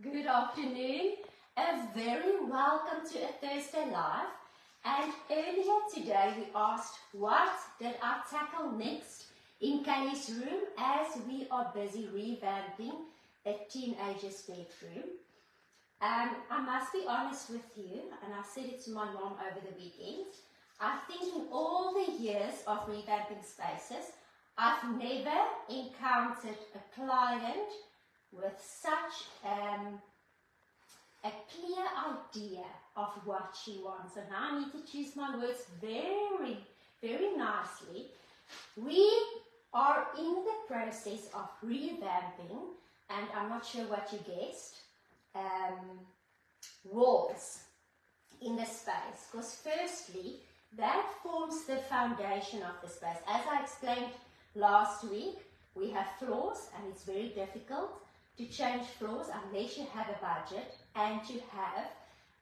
Good afternoon. A very welcome to A Thursday Live. And earlier today we asked what did I tackle next in Kaylee's room as we are busy revamping a teenager's bedroom. I must be honest with you, and I said it to my mom over the weekend, I think in all the years of revamping spaces, I've never encountered a client with such a clear idea of what she wants. And now I need to choose my words very, very nicely. We are in the process of revamping, and I'm not sure what you guessed, walls in the space. Because firstly, that forms the foundation of the space. As I explained last week, we have floors, and it's very difficult to change floors unless you have a budget and you have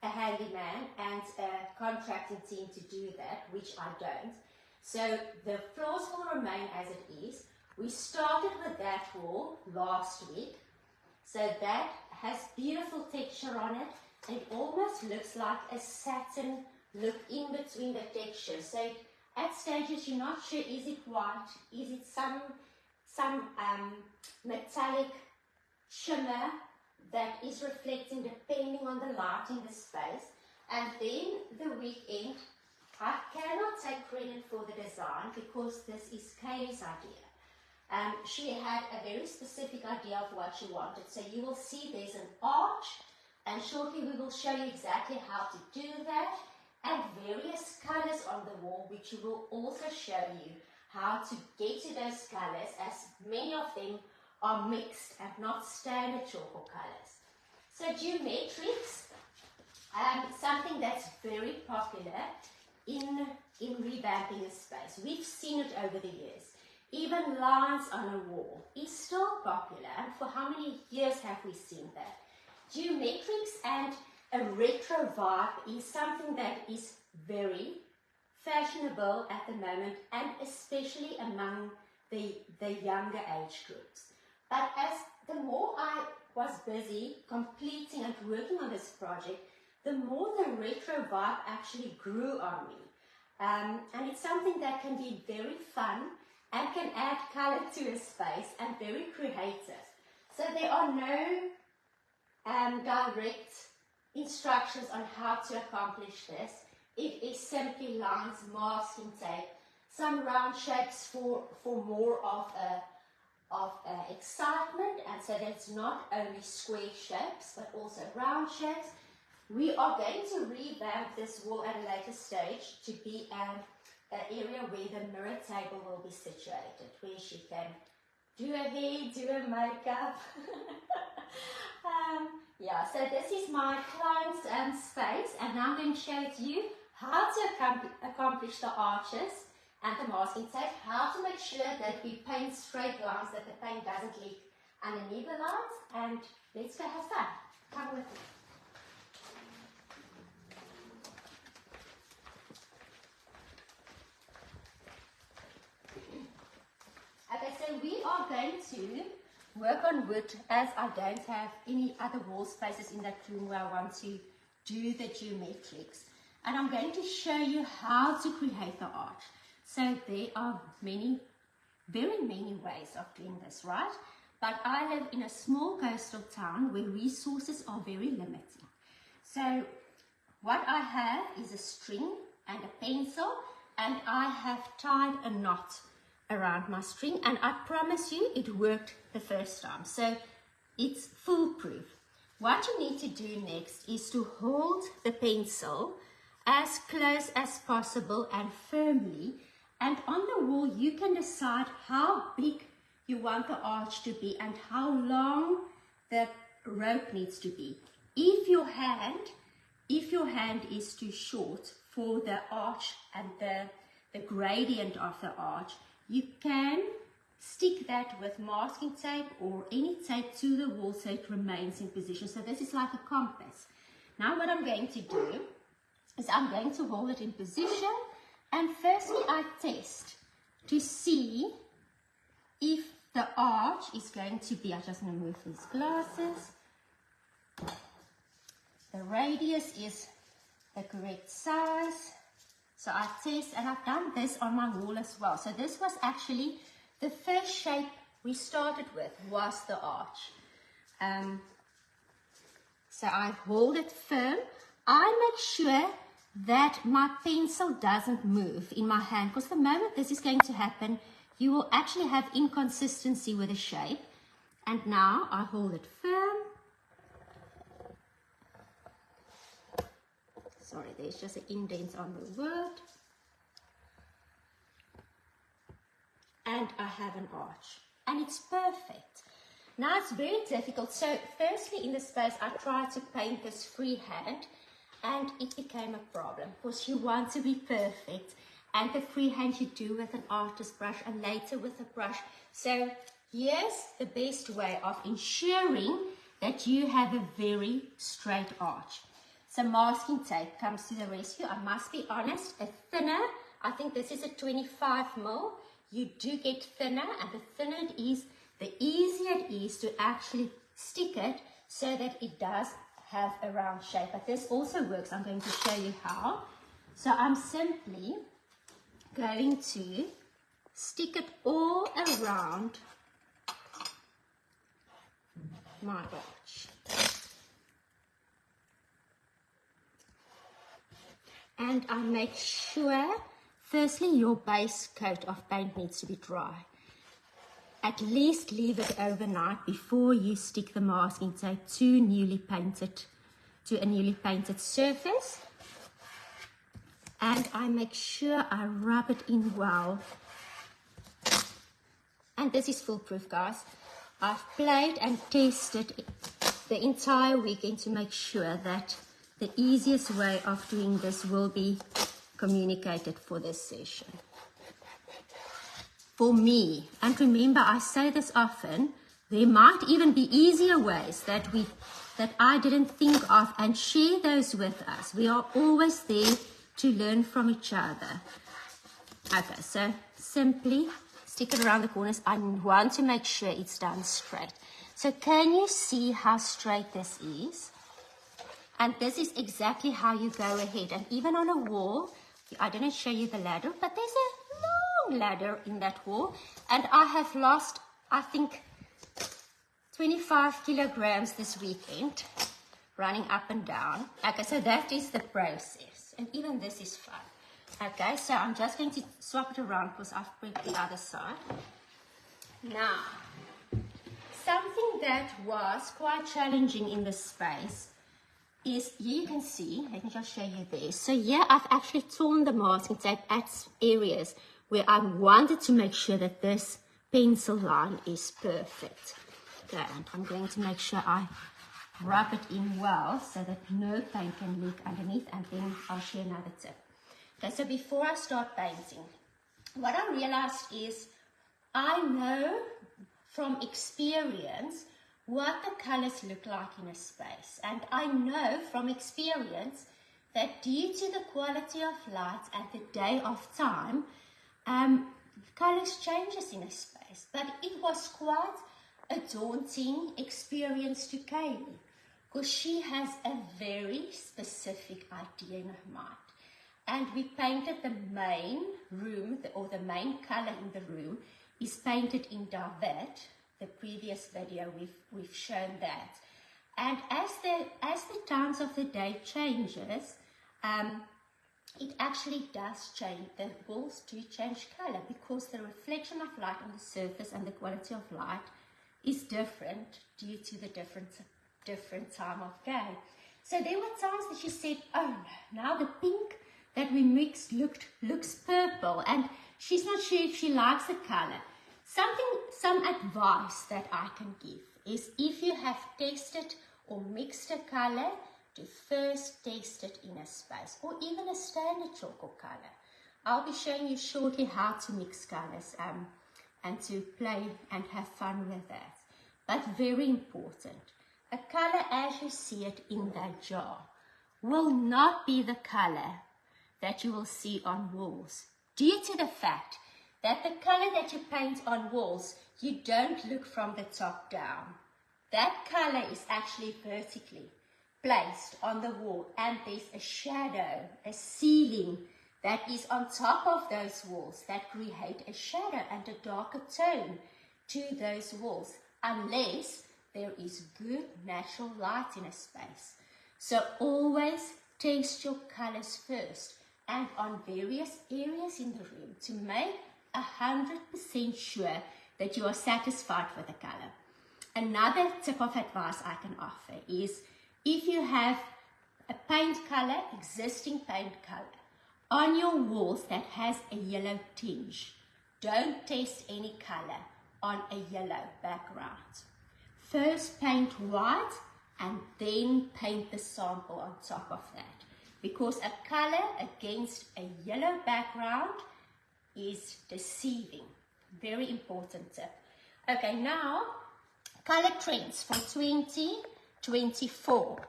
a handyman and a contracting team to do that, which I don't. So the floors will remain as it is. We started with that wall last week, so that has beautiful texture on it. It almost looks like a satin look in between the texture. So at stages you're not sure, is it white, is it some metallic shimmer that is reflecting depending on the light in the space. And then the weekend, I cannot take credit for the design because this is Kaylee's idea. She had a very specific idea of what she wanted. So you will see there's an arch, and shortly we will show you exactly how to do that, and various colors on the wall, which will also show you how to get to those colors, as many of them are mixed and not standard Tjhoko colors. So geometrics, something that's very popular in revamping a space. We've seen it over the years. Even lines on a wall is still popular. And for how many years have we seen that? Geometrics and a retro vibe is something that is very fashionable at the moment, and especially among the younger age groups. But as the more I was busy completing and working on this project, the more the retro vibe actually grew on me. And it's something that can be very fun and can add color to a space and very creative. So there are no direct instructions on how to accomplish this. It is simply lines, masking tape, some round shapes for more of excitement, and so that it's not only square shapes but also round shapes. We are going to revamp this wall at a later stage to be an area where the mirror table will be situated, where she can do her hair, do her makeup. Yeah, so this is my client's space, and now I'm going to show you how to accomplish the arches and the masking tape, how to make sure that we paint straight lines, that the paint doesn't leak underneath the lines, and let's go have fun. Come with me. Okay, so we are going to work on wood, as I don't have any other wall spaces in that room where I want to do the geometrics. And I'm going to show you how to create the arch. So there are very many ways of doing this, right? But I live in a small coastal town where resources are very limited. So what I have is a string and a pencil, and I have tied a knot around my string, and I promise you it worked the first time. So it's foolproof. What you need to do next is to hold the pencil as close as possible and firmly, and on the wall you can decide how big you want the arch to be and how long the rope needs to be. If your hand is too short for the arch and the gradient of the arch, you can stick that with masking tape or any tape to the wall so it remains in position. So this is like a compass. Now what I'm going to do is I'm going to hold it in position, and firstly I test to see if the arch is going to be, I just want to move these glasses, the radius is the correct size. So I test, and I've done this on my wall as well. So this was actually the first shape we started with, was the arch. So I hold it firm. I make sure that my pencil doesn't move in my hand, because the moment this is going to happen, you will actually have inconsistency with the shape. And now I hold it firm. Sorry, there's just an indent on the word. And I have an arch. And it's perfect. Now it's very difficult. So firstly in the space I tried to paint this freehand, and it became a problem because you want to be perfect. And the freehand you do with an artist brush and later with a brush. So here's the best way of ensuring that you have a very straight arch. So masking tape comes to the rescue. I must be honest, a thinner, I think this is a 25mm. You do get thinner, and the thinner it is, the easier it is to actually stick it so that it does have a round shape. But this also works. I'm going to show you how. So I'm simply going to stick it all around my arch. And I make sure, firstly, your base coat of paint needs to be dry. At least leave it overnight before you stick the masking tape to a newly painted surface. And I make sure I rub it in well. And this is foolproof, guys. I've played and tested the entire weekend to make sure that the easiest way of doing this will be communicated for this session. For me, and remember I say this often, there might even be easier ways that I didn't think of, and share those with us. We are always there to learn from each other. Okay, so simply stick it around the corners. I want to make sure it's done straight. So can you see how straight this is? And this is exactly how you go ahead. And even on a wall, I didn't show you the ladder, but there's a long ladder in that wall. And I have lost, I think, 25 kilograms this weekend, running up and down. Okay, so that is the process. And even this is fun. Okay, so I'm just going to swap it around because I've prepped the other side. Now, something that was quite challenging in this space is, here you can see, let me just show you this. So here I've actually torn the masking tape at areas where I wanted to make sure that this pencil line is perfect. Okay, and I'm going to make sure I rub it in well so that no paint can leak underneath, and then I'll share another tip. Okay, so before I start painting, what I realized is I know from experience what the colors look like in a space. And I know from experience that due to the quality of light and the day of time, colors changes in a space. But it was quite a daunting experience to Kaylee, because she has a very specific idea in her mind. And we painted the main room, or the main color in the room is painted in Davet. The previous video we've shown that. And as the times of the day changes, it actually does change. The walls do change color because the reflection of light on the surface and the quality of light is different due to the different time of day. So there were times that she said, oh no, now the pink that we mixed looks purple, and she's not sure if she likes the color. Some advice that I can give is, if you have tested or mixed a color, to first test it in a space, or even a standard Tjhoko color. I'll be showing you shortly how to mix colors and to play and have fun with that. But very important, a color as you see it in that jar will not be the color that you will see on walls, due to the fact that the color that you paint on walls, you don't look from the top down. That color is actually vertically. placed on the wall and there's a shadow, a ceiling that is on top of those walls that create a shadow and a darker tone to those walls, unless there is good natural light in a space. So always test your colors first and on various areas in the room to make 100% sure that you are satisfied with the color. Another tip of advice I can offer is, if you have a paint color, existing paint color, on your walls that has a yellow tinge, don't test any color on a yellow background. First paint white and then paint the sample on top of that, because a color against a yellow background is deceiving. Very important tip. Okay, now color trends for 2024.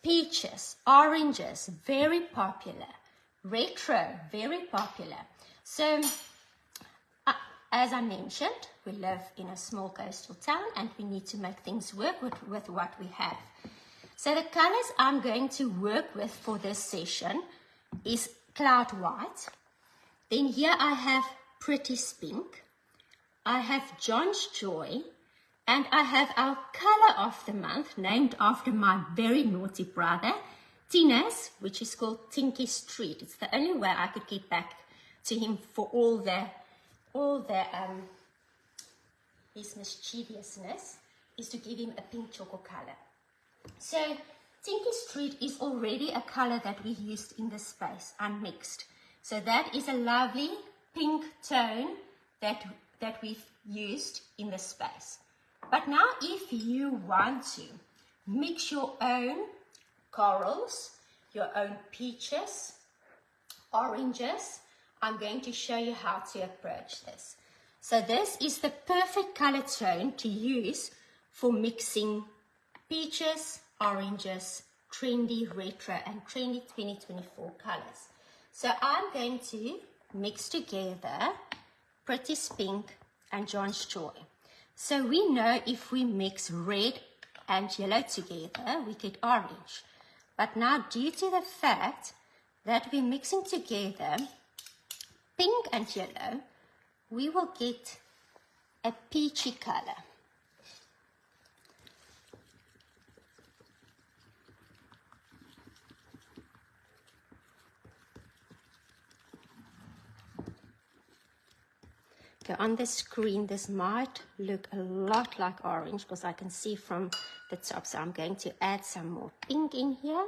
Peaches, oranges, very popular. Retro, very popular. So, as I mentioned, we live in a small coastal town and we need to make things work with what we have. So the colors I'm going to work with for this session is cloud white. Then here I have Pretty Pink. I have John's Joy. And I have our color of the month, named after my very naughty brother, Tina's, which is called Tinky Street. It's the only way I could get back to him for all his mischievousness, is to give him a pink Tjhoko color. So Tinky Street is already a color that we used in this space, unmixed. So that is a lovely pink tone that we've used in this space. But now if you want to mix your own corals, your own peaches, oranges, I'm going to show you how to approach this. So this is the perfect color tone to use for mixing peaches, oranges, trendy retro and trendy 2024 colors. So I'm going to mix together Pretty Pink and John's Joy. So we know if we mix red and yellow together, we get orange. But now, due to the fact that we're mixing together pink and yellow, we will get a peachy color. On the screen, this might look a lot like orange because I can see from the top. So I'm going to add some more pink in here.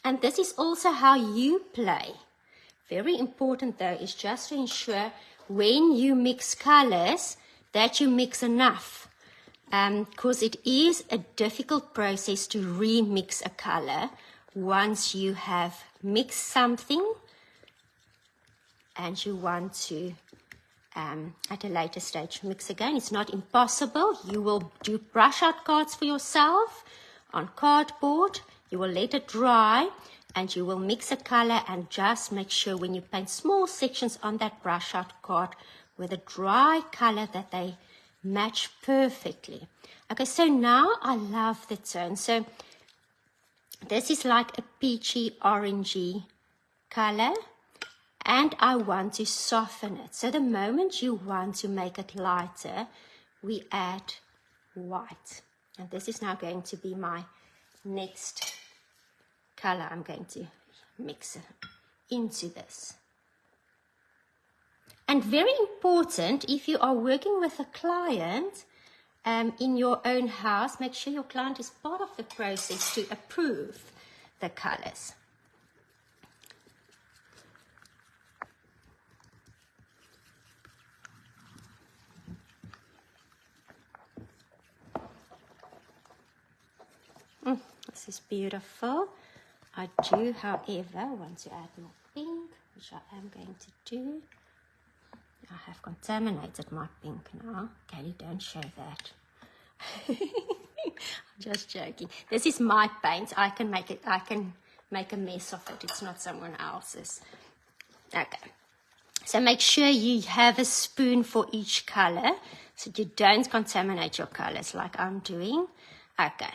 And this is also how you play. Very important though is just to ensure when you mix colors that you mix enough. Because it is a difficult process to remix a color once you have mixed something and you want to, at a later stage, mix again. It's not impossible. You will do brush out cards for yourself on cardboard. You will let it dry and you will mix a color and just make sure when you paint small sections on that brush out card with a dry color that they match perfectly. Okay, so now I love the tone. So this is like a peachy, orangey color. And I want to soften it. So the moment you want to make it lighter, we add white. And this is now going to be my next color I'm going to mix into this. And very important, if you are working with a client in your own house, make sure your client is part of the process to approve the colors. This is beautiful. I do, however, want to add more pink, which I am going to do. I have contaminated my pink now. Kelly, don't show that. I'm just joking. This is my paint. I can make a mess of it. It's not someone else's. Okay. So make sure you have a spoon for each color so you don't contaminate your colors like I'm doing. Okay.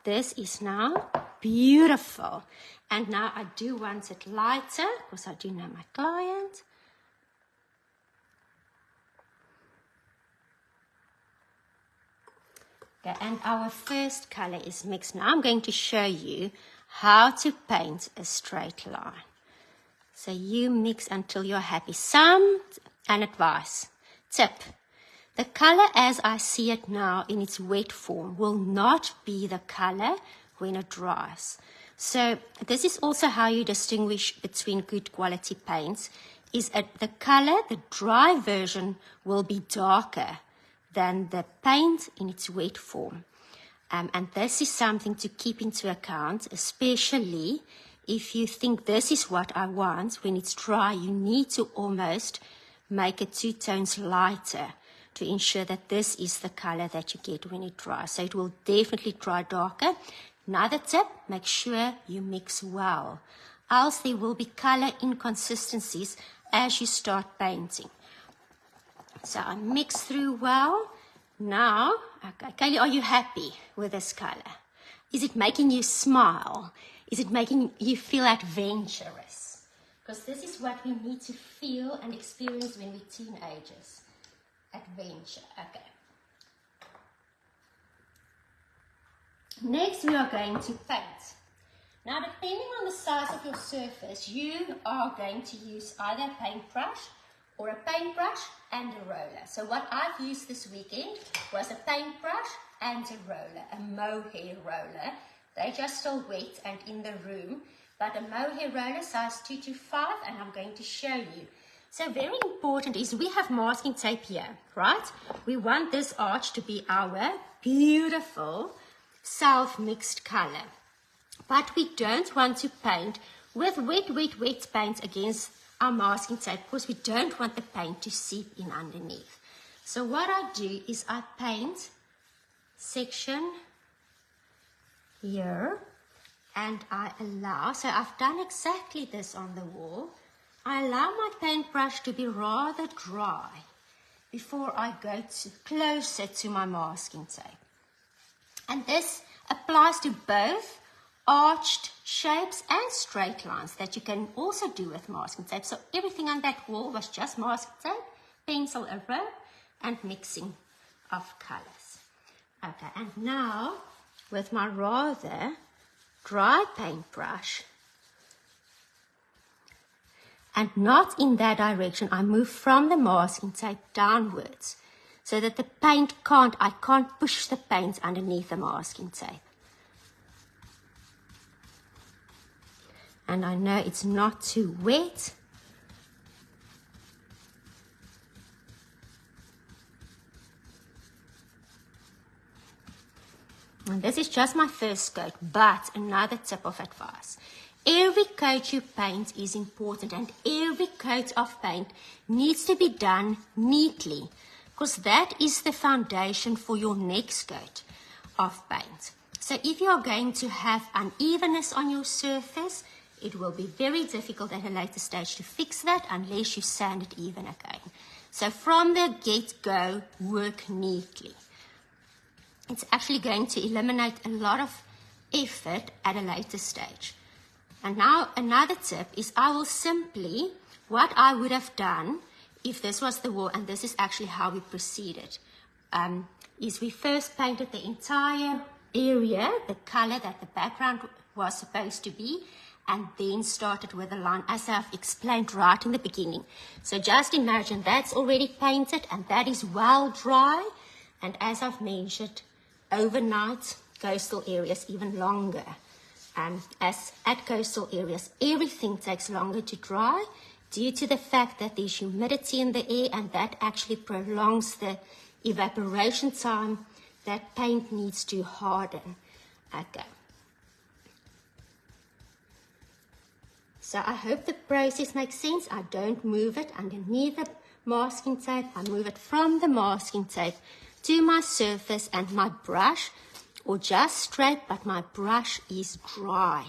this is now beautiful. And now I do want it lighter because I do know my client. Okay, and our first color is mixed. Now I'm going to show you how to paint a straight line. So you mix until you're happy. An advice, tip. The color as I see it now in its wet form will not be the color when it dries. So this is also how you distinguish between good quality paints, is the color, the dry version will be darker than the paint in its wet form. And this is something to keep into account, especially if you think this is what I want. When it's dry, you need to almost make it 2 tones lighter to ensure that this is the color that you get when it dries. So it will definitely dry darker. Another tip, make sure you mix well, else there will be color inconsistencies as you start painting. So I mix through well. Now, okay, Kaylee, are you happy with this color? Is it making you smile? Is it making you feel adventurous? Because this is what we need to feel and experience when we're teenagers. Adventure. Okay. Next, we are going to paint. Now, depending on the size of your surface, you are going to use either a paintbrush or a paintbrush and a roller. So what I've used this weekend was a paintbrush and a roller, a mohair roller. They're just still wet and in the room, but a mohair roller size 2 to 5, and I'm going to show you. So very important is we have masking tape here, right? We want this arch to be our beautiful self-mixed color. But we don't want to paint with wet paint against our masking tape because we don't want the paint to seep in underneath. So what I do is I paint section here and I allow, so I've done exactly this on the wall. I allow my paintbrush to be rather dry before I go closer to my masking tape. And this applies to both arched shapes and straight lines that you can also do with masking tape. So everything on that wall was just masking tape, pencil over, and mixing of colors. Okay, and now with my rather dry paintbrush, and not in that direction, I move from the masking tape downwards so that the paint I can't push the paint underneath the masking tape. And I know it's not too wet. And this is just my first coat, but another tip of advice. Every coat you paint is important, and every coat of paint needs to be done neatly, because that is the foundation for your next coat of paint. So if you are going to have unevenness on your surface, it will be very difficult at a later stage to fix that unless you sand it even again. So from the get-go, work neatly. It's actually going to eliminate a lot of effort at a later stage. And now another tip is I will simply, what I would have done if this was the wall, and this is actually how we proceeded, is we first painted the entire area, the color that the background was supposed to be, and then started with a line as I've explained right in the beginning. So just imagine that's already painted and that is well dry, and as I've mentioned, overnight coastal areas even longer. As at coastal areas, everything takes longer to dry due to the fact that there's humidity in the air, and that actually prolongs the evaporation time that paint needs to harden. Okay. So I hope the process makes sense. I don't move it underneath the masking tape. I move it from the masking tape to my surface and my brush, or just straight, but my brush is dry.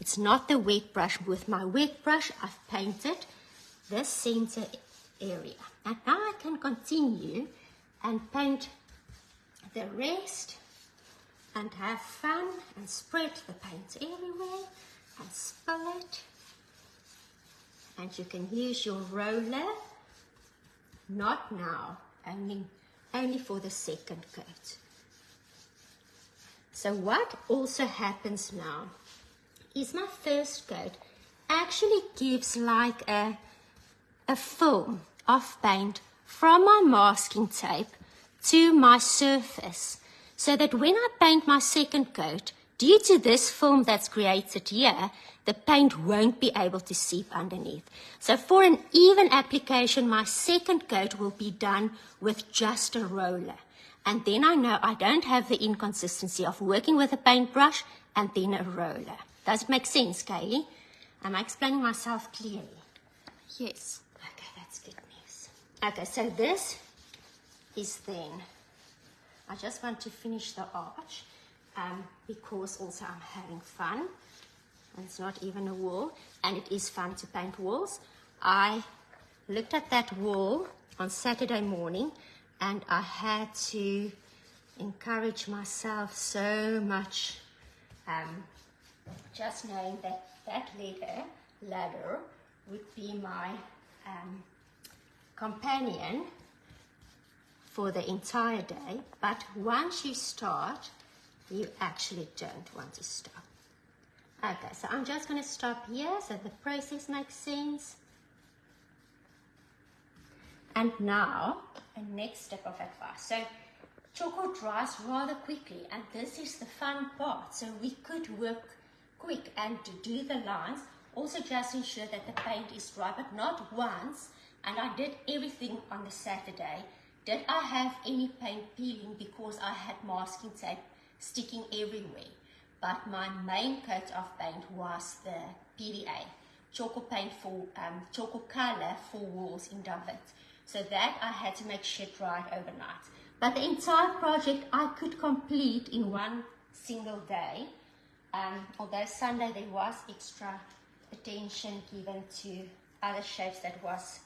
It's not the wet brush. With my wet brush, I've painted this center area. And now I can continue and paint the rest and have fun and spread the paint everywhere and spill it. And you can use your roller, not now, only for the second coat. So what also happens now is my first coat actually gives like a film of paint from my masking tape to my surface, so that when I paint my second coat, due to this film that's created here, the paint won't be able to seep underneath. So for an even application, my second coat will be done with just a roller. And then I know I don't have the inconsistency of working with a paintbrush and then a roller. Does it make sense, Kaylee? Am I explaining myself clearly? Yes. Okay, that's good news. Okay, so this is then. I just want to finish the arch because also I'm having fun. And it's not even a wall, and it is fun to paint walls. I looked at that wall on Saturday morning, and I had to encourage myself so much, just knowing that that ladder would be my companion for the entire day. But once you start, you actually don't want to stop. Okay, so I'm just going to stop here so the process makes sense. And now, a next step of advice. So, Tjhoko dries rather quickly, and this is the fun part. So we could work quick and to do the lines. Also just ensure that the paint is dry, but not once. And I did everything on the Saturday. Did I have any paint peeling because I had masking tape sticking everywhere? But my main coat of paint was the PVA, Tjhoko paint for Tjhoko color for walls in David. So that I had to make sure dried overnight. But the entire project I could complete in one single day. Although Sunday there was extra attention given to other shapes that was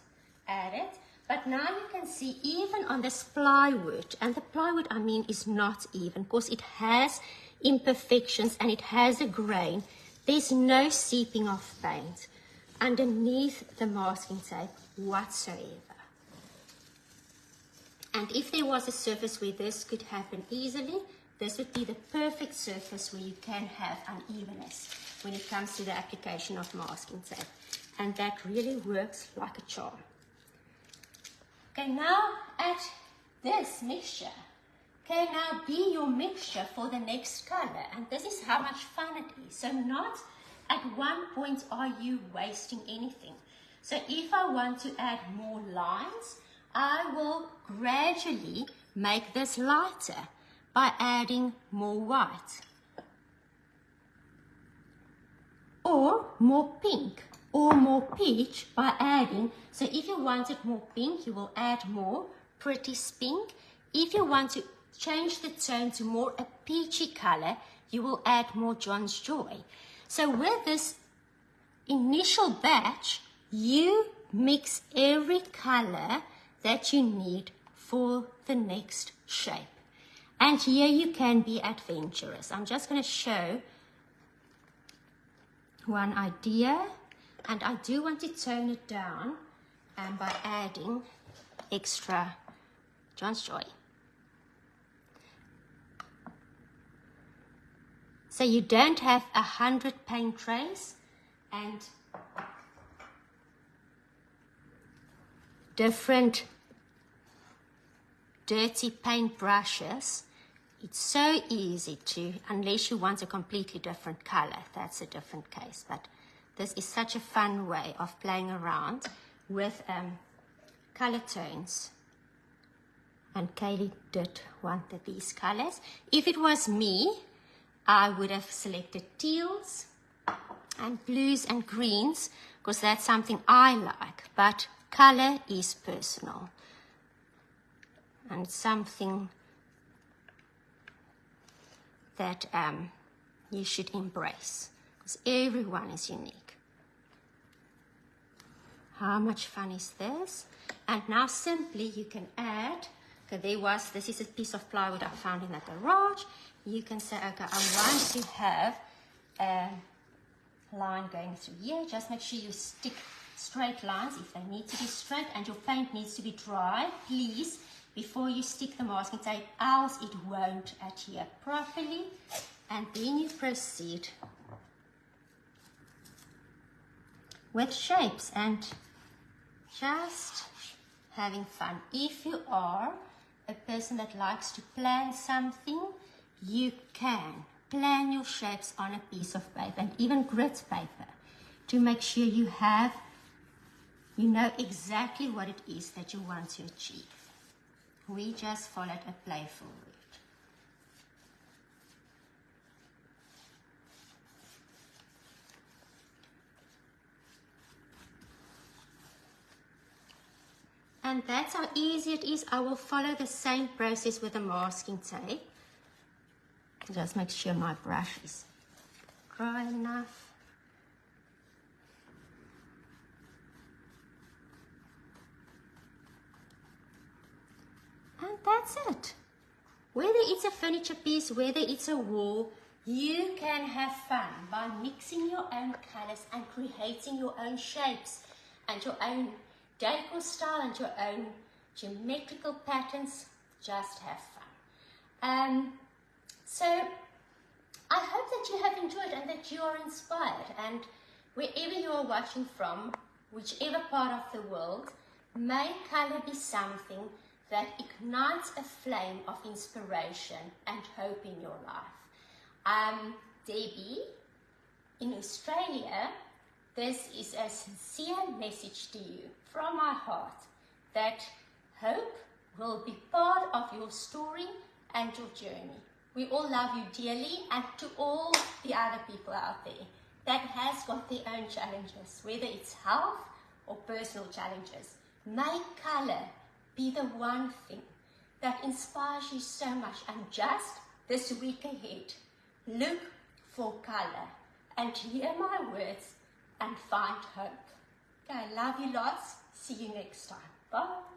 added. But now you can see even on this plywood, and the plywood I mean is not even because it has imperfections and it has a grain. There's no seeping of paint underneath the masking tape whatsoever. And if there was a surface where this could happen easily, this would be the perfect surface where you can have unevenness when it comes to the application of masking tape. And that really works like a charm. Okay, now add this mixture. Okay, now be your mixture for the next color. And this is how much fun it is. So not at one point are you wasting anything. So if I want to add more lines, I will gradually make this lighter by adding more white. Or more pink or more peach by adding. So if you wanted more pink, you will add more pretty pink. If you want to change the tone to more a peachy color, you will add more John's Joy. So with this initial batch, you mix every color that you need for the next shape. And here you can be adventurous. I'm just going to show one idea, and I do want to tone it down by adding extra John's Joy. So you don't have 100 paint trays and different dirty paint brushes. It's so easy to, unless you want a completely different color, that's a different case. But this is such a fun way of playing around with color tones. And Kaylee did want these colors. If it was me, I would have selected teals and blues and greens because that's something I like. But color is personal and something that you should embrace because everyone is unique. How much fun is this? And now simply you can add Okay, this is a piece of plywood I found in the garage. You can say, okay, I want to have a line going through here. Just make sure you stick straight lines if they need to be straight, and your paint needs to be dry, please, before you stick the masking tape, else it won't adhere properly. And then you proceed with shapes and just having fun. If you are a person that likes to plan something, you can plan your shapes on a piece of paper and even grit paper to make sure you know exactly what it is that you want to achieve. We just followed a playful route. And that's how easy it is. I will follow the same process with the masking tape. Just make sure my brush is dry enough. And that's it. Whether it's a furniture piece, whether it's a wall, you can have fun by mixing your own colors and creating your own shapes and your own decor style and your own geometrical patterns. Just have fun. So I hope that you have enjoyed and that you are inspired, and wherever you are watching from, whichever part of the world, may color be something that ignites a flame of inspiration and hope in your life. Debbie, in Australia, this is a sincere message to you from my heart that hope will be part of your story and your journey. We all love you dearly, and to all the other people out there that has got their own challenges, whether it's health or personal challenges, may color be the one thing that inspires you so much. And just this week ahead, look for color and hear my words and find hope. Okay, I love you lots. See you next time. Bye.